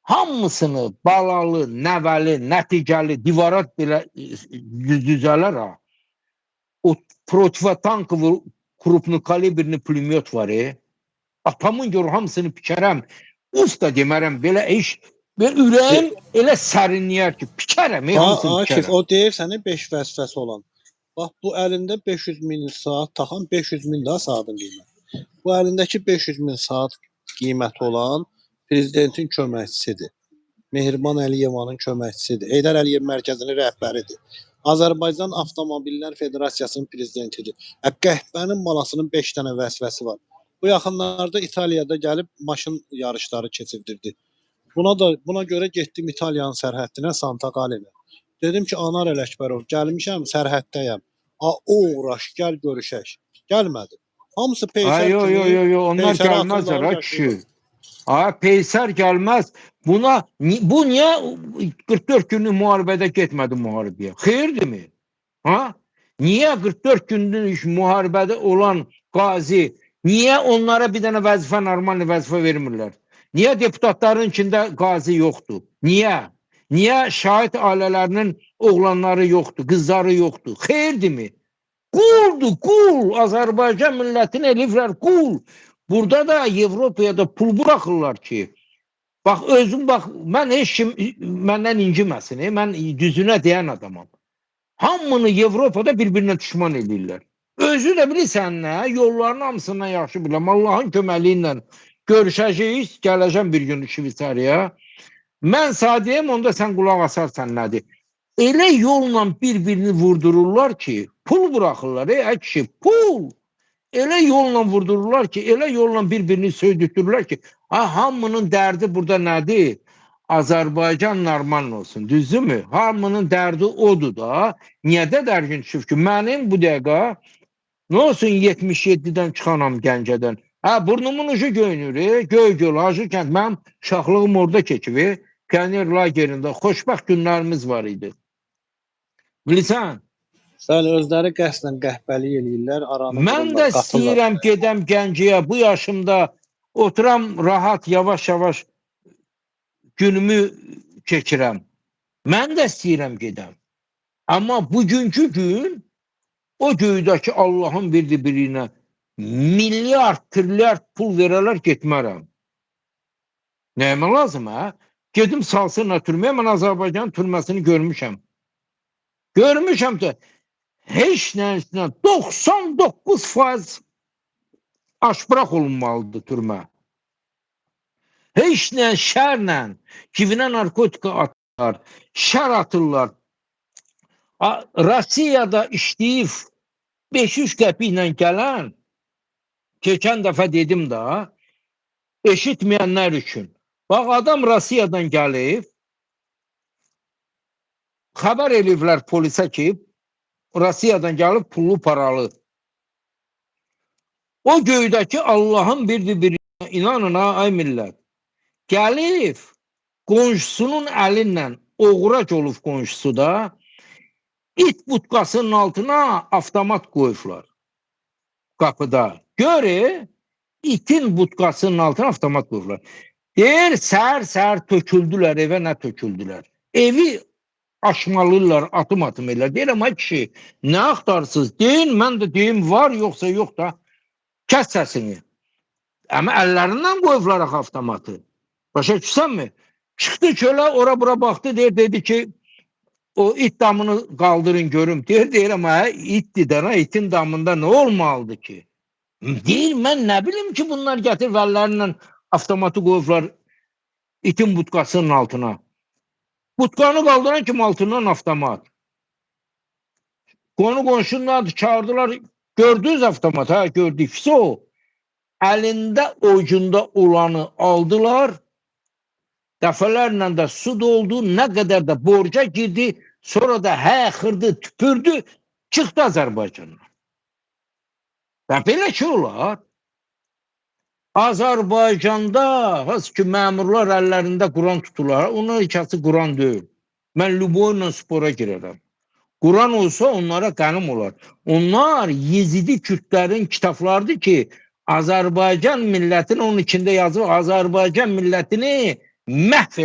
hamısını balalı, nəvəli, nəticəli divara belə düzələr ha. O protivotankovu kruplu kalibrli pulemyot var. Atamın gör hamısını pikərəm. Uf da demərəm belə iş. Və ürəyim elə sərinləyər ki, pikərəm, hamısını Akif, pikərəm. o deyir sənə 5 vəzifəsi olan. Bax, bu əlində 500 min saat taxan 500 min daha saatın qiyməti. Bu əlindəki 500 min saat qiyməti olan prezidentin köməkçisidir. Mehriban Əliyevanın köməkçisidir. Heydər Əliyev mərkəzinin rəhbəridir. Azərbaycan Avtomobillər Federasiyasının prezidentidir. Qəhbənin balasının 5 dənə vəzifəsi var. Bu yaxınlarda İtaliyada gəlib maşın yarışları keçirdirdi. Buna görə getdim İtaliyanın sərhəddinə, Santa Qalenə. Dedim ki, Anar Ələkbərov, gəlmişəm, sərhəddəyəm. Uğraş, gəl görüşək. Gəlmədi. Hamısı peysər kimi. Yo, onlar gəlməzlər, kişi. Peysər gəlməz. Bu niyə 44 günlük müharibədə getmədi müharibəyə? Xeyirdirmi? Niyə 44 günlük müharibədə olan qazi, niyə onlara bir dənə vəzifə, normal vəzifə vermirlər? Niyə deputatların içində qazi yoxdur? Niyə? Niyə şahid ailələrinin oğlanları yoxdur, qızları yoxdur? Xeyirdirmi? Quldur, qul. Azərbaycan millətini eliflər, qul. Burada da Avropaya da pul buraxırlar ki, bax özüm, bax, mən heç kim məndən inciməsin, mən düzünə deyən adamam. Hamını Avropada bir-birinə düşman edirlər. Özü də bilirsən nə, yolların hamısından yaxşı biləm, Allahın köməliyi ilə görüşəcəyik, gələcəm bir gün Şvitsariya. Mən sadəyəm, onda sən qulaq asarsan nədir? Elə yolla bir-birini vurdururlar ki, pul buraxırlar, kişi, pul. Elə yolla vurdururlar ki, elə yolla bir-birini söydürtürlər ki, hamının dərdi burada nədir? Azərbaycan normal olsun, düzdürmü? Hamının dərdi odur da. Niyə də dərgin düşüb ki, mənim bu dəqiqə, nə olsun 77-dən çıxanam Gəncədən. Burnumun ucu göynür, Göygöl, Hacıkənd, mənim şaxlığım orada keçib, pioner lagerində xoşbəxt günlərimiz var idi. Bilirsən? Sən özləri qəsdən qəhbəli eləyirlər, aranı mən də istəyirəm gedəm Gəncəyə, bu yaşımda oturam rahat, yavaş-yavaş günümü keçirəm. Mən də istəyirəm gedəm. Amma bugünkü gün o göydəki Allahın bir-birinə milyard, trilyard pul verərlər, getmərəm. Nəyəmə lazım, Gedim salsınla türməyə, mən Azərbaycan türməsini görmüşəm. Görmüşəm ki, heç nəyəsinə 99% aşbıraq olunmalıdır türmə. Heç nə şərlə, kivinə narkotika atırlar, şər atırlar. Rusiyada işləyib 500 qəpiklə gələn, keçən dəfə dedim da, eşitməyənlər üçün. Bax, adam Rusiyadan gəlib, xəbər eləyiblər polisə ki, Rusiyadan gəlib pullu paralı. O göydəki Allahın bir-birinə inanın, ay millət. Gəlib, qonşusunun əlinlə oğrac olub qonşusu da, it budkasının altına avtomat qoyublar qapıda. Görü, itin budkasının altına avtomat qoyublar. Deyir, səhər töküldülər, evə nə töküldülər? Evi aşmalıyırlar, atım ellər. Deyirəm, ay kişi, nə axtarsınız? Deyin, mən də deyim, var, yoxsa yox da, kəs səsini. Amma əllərindən qoyublar avtomatı. Başa düşsənmi? Çıxdı çölə, ora-bura baxdı, dedi ki, o it damını qaldırın, görüm. Deyirəm, itdir də, itin damında nə olmalıdır ki? Deyir, mən nə bilim ki, bunlar gətirib əllərindən avtomatı qoyublar itin budkasının altına. Budkanı qaldıran kimi altından avtomat. Qonşunun adı çağırdılar, gördünüz avtomat, gördük. O, əlində ucunda olanı aldılar, dəfələrlə də su doldu, nə qədər də borca girdi, sonra da xırdı, tüpürdü, çıxdı Azərbaycandan. Və belə ki olar. Azərbaycanda hansı ki məmurlar əllərində Quran tuturlar, onlar ikisi Quran deyil. Mən Lüboyla spora girərəm. Quran olsa onlara qənim olar. Onlar Yezidi Kürdlərin kitablarıdır ki, Azərbaycan millətini onun içində yazıb, Azərbaycan millətini məhv eləmək.